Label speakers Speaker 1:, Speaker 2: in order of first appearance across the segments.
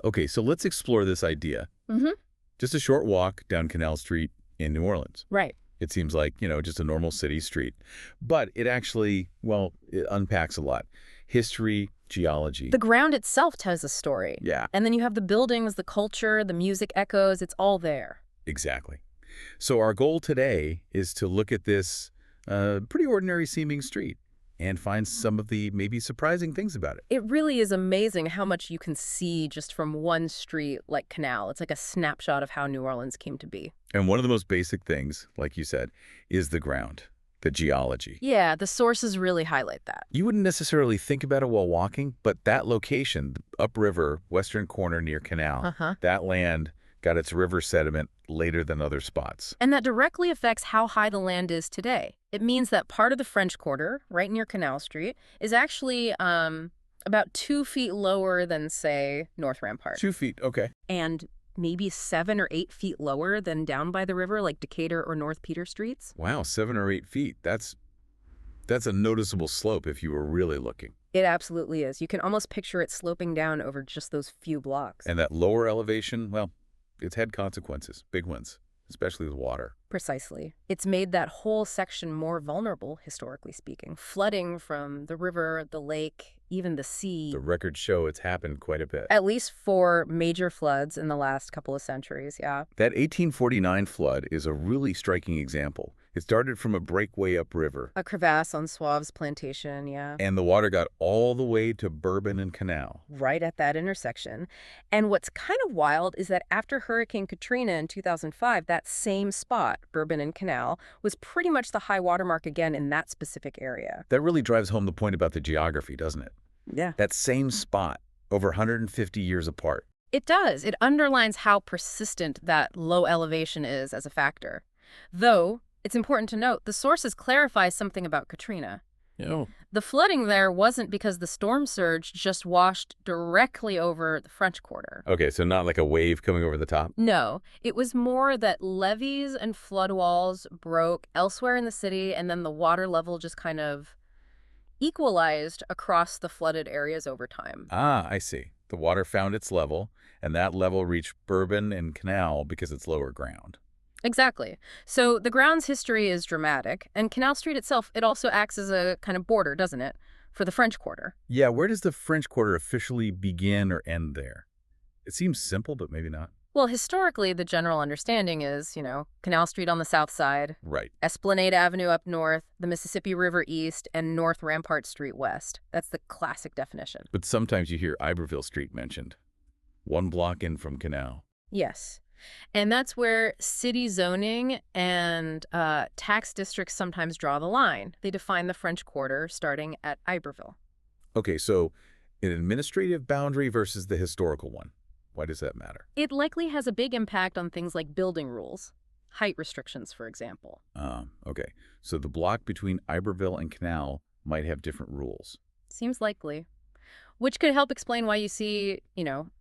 Speaker 1: Okay, so let's explore this idea.
Speaker 2: Mm-hmm.
Speaker 1: Just a short walk down Canal Street in New Orleans.
Speaker 2: Right.
Speaker 1: It seems like, just a normal city street. But it actually, well, it unpacks a lot. History, geology.
Speaker 2: The ground itself tells a story.
Speaker 1: Yeah,
Speaker 2: And then you have the buildings, the culture, the music echoes, it's all there.
Speaker 1: exactly. So our goal today is to look at this pretty ordinary seeming street and find some of the maybe surprising things about it.
Speaker 2: It really is amazing how much you can see just from one street like Canal. It's like a snapshot of how New Orleans came to be.
Speaker 1: And one of the most basic things, like you said, is the ground, the geology.
Speaker 2: Yeah, the sources really highlight that.
Speaker 1: You wouldn't necessarily think about it while walking, but that location, upriver, western corner near Canal,
Speaker 2: Uh-huh.
Speaker 1: that land got its river sediment later than other spots.
Speaker 2: And that directly affects how high the land is today. It means that part of the French Quarter, right near Canal Street, is actually about 2 feet lower than, say, North Rampart.
Speaker 1: 2 feet, okay.
Speaker 2: And maybe 7 or 8 feet lower than down by the river, like Decatur or North Peter Streets.
Speaker 1: Wow, 7 or 8 feet. That's a noticeable slope if you were really looking.
Speaker 2: It absolutely is. You can almost picture it sloping down over just those few blocks.
Speaker 1: And that lower elevation, well, it's had consequences, big ones, especially with water.
Speaker 2: Precisely. It's made that whole section more vulnerable, historically speaking. Flooding from the river, the lake, even the sea.
Speaker 1: The records show it's happened quite a bit.
Speaker 2: At least 4 major floods in the last couple of centuries, yeah.
Speaker 1: That 1849 flood is a really striking example. It started from a breakaway upriver,
Speaker 2: A crevasse on Suave's plantation, yeah.
Speaker 1: and the water got all the way to Bourbon and Canal.
Speaker 2: Right at that intersection. And what's kind of wild is that after Hurricane Katrina in 2005, that same spot, Bourbon and Canal, was pretty much the high water mark again in that specific area.
Speaker 1: That really drives home the point about the geography, doesn't it?
Speaker 2: Yeah.
Speaker 1: That same spot, over 150 years apart.
Speaker 2: It does. It underlines how persistent that low elevation is as a factor. Though, it's important to note, the sources clarify something about Katrina.
Speaker 1: Oh.
Speaker 2: The flooding there wasn't because the storm surge just washed directly over the French Quarter.
Speaker 1: Okay, so not like a wave coming over the top?
Speaker 2: No, it was more that levees and flood walls broke elsewhere in the city, and then the water level just kind of equalized across the flooded areas over time.
Speaker 1: Ah, I see. The water found its level, and that level reached Bourbon and Canal because it's lower ground.
Speaker 2: Exactly. So the ground's history is dramatic, and Canal Street itself, it also acts as a kind of border, doesn't it, for the French Quarter?
Speaker 1: Yeah, where does the French Quarter officially begin or end there? It seems simple, but maybe not.
Speaker 2: Well, historically, the general understanding is, Canal Street on the south side,
Speaker 1: Right.
Speaker 2: Esplanade Avenue up north, the Mississippi River east, and North Rampart Street west. That's the classic definition.
Speaker 1: But sometimes you hear Iberville Street mentioned. 1 block in from Canal.
Speaker 2: Yes. And that's where city zoning and tax districts sometimes draw the line. They define the French Quarter starting at Iberville.
Speaker 1: Okay, so an administrative boundary versus the historical one. Why does that matter?
Speaker 2: It likely has a big impact on things like building rules, height restrictions, for example.
Speaker 1: Okay. So the block between Iberville and Canal might have different rules.
Speaker 2: Seems likely. Which could help explain why you see,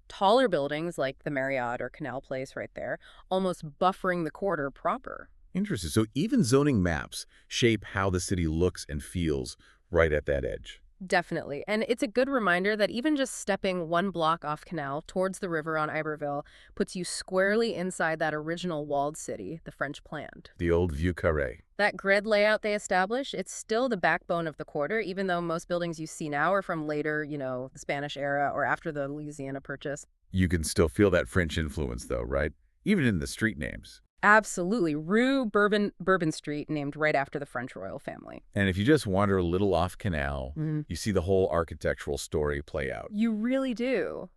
Speaker 2: taller buildings like the Marriott or Canal Place right there, almost buffering the quarter proper.
Speaker 1: Interesting. So even zoning maps shape how the city looks and feels right at that edge.
Speaker 2: Definitely. And it's a good reminder that even just stepping 1 block off Canal towards the river on Iberville puts you squarely inside that original walled city the French planned.
Speaker 1: The old Vieux Carré.
Speaker 2: That grid layout they established, it's still the backbone of the quarter, even though most buildings you see now are from later, the Spanish era or after the Louisiana Purchase.
Speaker 1: You can still feel that French influence, though, right? Even in the street names.
Speaker 2: Absolutely. Rue Bourbon Street, named right after the French royal family.
Speaker 1: And if you just wander a little off Canal, you see the whole architectural story play out.
Speaker 2: You really do.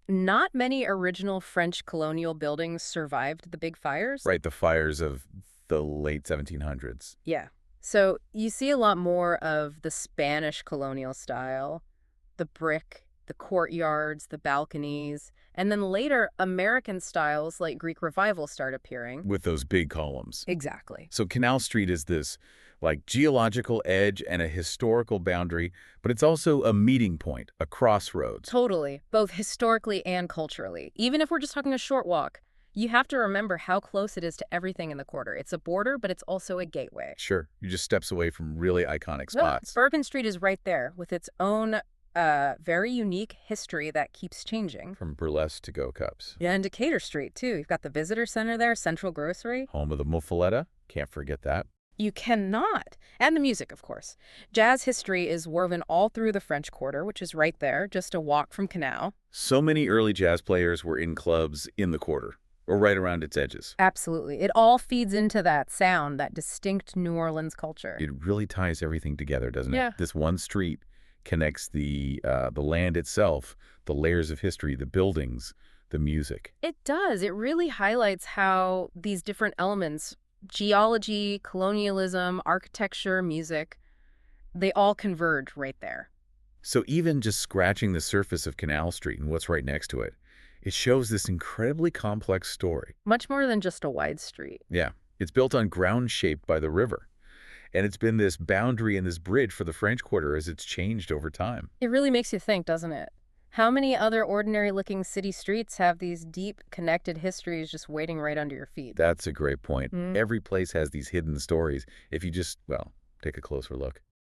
Speaker 2: Not many original French colonial buildings survived the big fires.
Speaker 1: Right, the fires of the late 1700s.
Speaker 2: Yeah. So you see a lot more of the Spanish colonial style, the brick, the courtyards, the balconies, and then later American styles like Greek Revival start appearing.
Speaker 1: With those big columns.
Speaker 2: Exactly.
Speaker 1: So Canal Street is this geological edge and a historical boundary, but it's also a meeting point, a crossroads.
Speaker 2: Totally, both historically and culturally. Even if we're just talking a short walk, you have to remember how close it is to everything in the quarter. It's a border, but it's also a gateway.
Speaker 1: Sure, you're just steps away from really iconic spots.
Speaker 2: Bourbon Street is right there with its own a very unique history that keeps changing.
Speaker 1: From burlesque to go cups.
Speaker 2: Yeah, and Decatur Street, too. You've got the visitor center there, Central Grocery.
Speaker 1: Home of the muffaletta. Can't forget that.
Speaker 2: You cannot. And the music, of course. Jazz history is woven all through the French Quarter, which is right there, just a walk from Canal.
Speaker 1: So many early jazz players were in clubs in the quarter, or right around its edges.
Speaker 2: Absolutely. It all feeds into that sound, that distinct New Orleans culture.
Speaker 1: It really ties everything together, doesn't it?
Speaker 2: Yeah.
Speaker 1: This one street connects the land itself, the layers of history, the buildings, the music.
Speaker 2: It does. It really highlights how these different elements, geology, colonialism, architecture, music, they all converge right there.
Speaker 1: So even just scratching the surface of Canal Street and what's right next to it, it shows this incredibly complex story.
Speaker 2: Much more than just a wide street.
Speaker 1: Yeah, it's built on ground shaped by the river. And it's been this boundary and this bridge for the French Quarter as it's changed over time.
Speaker 2: It really makes you think, doesn't it? How many other ordinary-looking city streets have these deep, connected histories just waiting right under your feet?
Speaker 1: That's a great point.
Speaker 2: Mm.
Speaker 1: Every place has these hidden stories if you just, well, take a closer look.